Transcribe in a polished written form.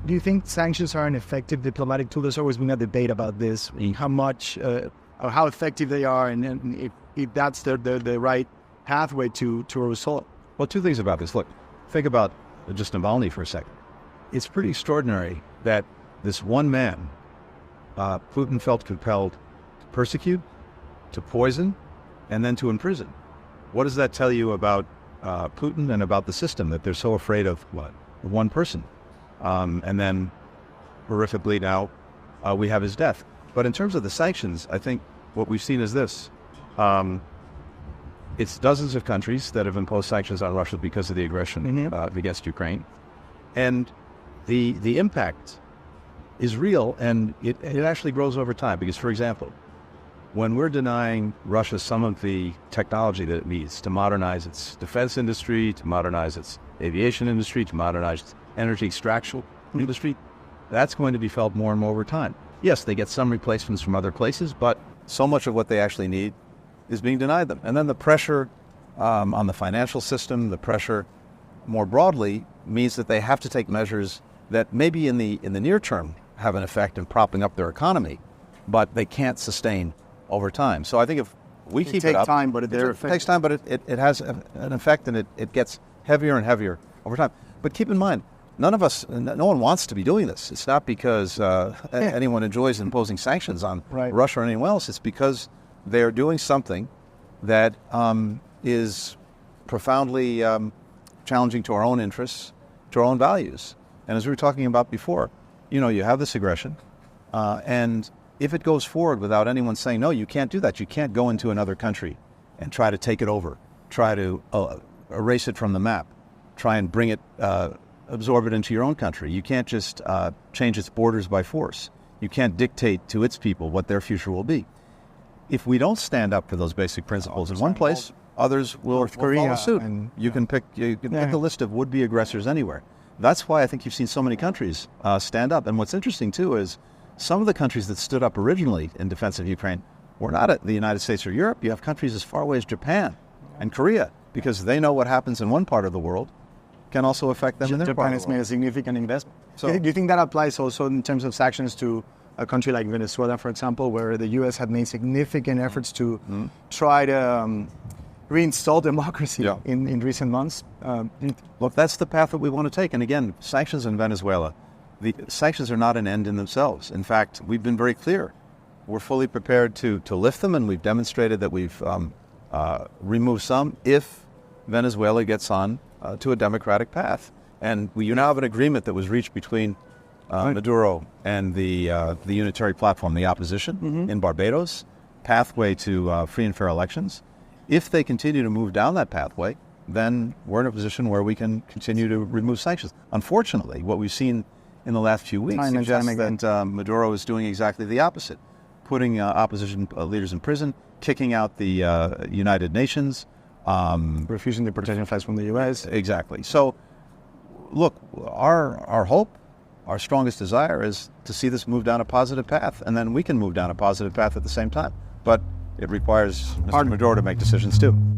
Do you think sanctions are an effective diplomatic tool? There's always been a debate about this, how much or how effective they are, and if that's the right pathway to a result. Well, two things about this. Look, think about just Navalny for a second. It's pretty extraordinary that this one man, Putin felt compelled to persecute, to poison, and then to imprison. What does that tell you about Putin and about the system, that they're so afraid of what? One person. And then, horrifically now, we have his death. But in terms of the sanctions, I think what we've seen is this. It's dozens of countries that have imposed sanctions on Russia because of the aggression against Ukraine. And the impact is real, and it actually grows over time. Because, for example, when we're denying Russia some of the technology that it needs to modernize its defense industry, to modernize its aviation industry, to modernize its energy extraction industry, that's going to be felt more and more over time. Yes, they get some replacements from other places, but so much of what they actually need is being denied them. And then the pressure on the financial system, the pressure more broadly, means that they have to take measures that maybe in the near term have an effect in propping up their economy, but they can't sustain over time. So I think if we keep it up, it takes time, but it has an effect, and it gets heavier and heavier over time. But keep in mind, no one wants to be doing this. It's not because anyone enjoys imposing sanctions on Russia or anyone else. It's because they're doing something that is profoundly challenging to our own interests, to our own values. And as we were talking about before, you have this aggression, and if it goes forward without anyone saying, no, you can't do that. You can't go into another country and try to take it over, try to erase it from the map, try and bring it, absorb it into your own country. You can't just change its borders by force. You can't dictate to its people what their future will be. If we don't stand up for those basic principles in one place, others will follow suit. And you can pick a list of would-be aggressors anywhere. That's why I think you've seen so many countries stand up. And what's interesting, too, is some of the countries that stood up originally in defense of Ukraine were not the United States or Europe. You have countries as far away as Japan and Korea, because they know what happens in one part of the world can also affect them in their part of the world. Japan has made a significant investment. So, do you think that applies also in terms of sanctions to a country like Venezuela, for example, where the U.S. had made significant efforts to try to reinstall democracy in recent months? Look, that's the path that we want to take. And again, sanctions in Venezuela, the sanctions are not an end in themselves. In fact, we've been very clear. We're fully prepared to lift them, and we've demonstrated that we've removed some if Venezuela gets on to a democratic path. And you now have an agreement that was reached between Maduro and the unitary platform, the opposition in Barbados, pathway to free and fair elections. If they continue to move down that pathway, then we're in a position where we can continue to remove sanctions. Unfortunately, what we've seen in the last few weeks suggests that Maduro is doing exactly the opposite, putting opposition leaders in prison, kicking out the United Nations, refusing the protection flights from the U.S. Exactly. So, look, our hope, our strongest desire is to see this move down a positive path, and then we can move down a positive path at the same time. But it requires Mr. Maduro to make decisions too.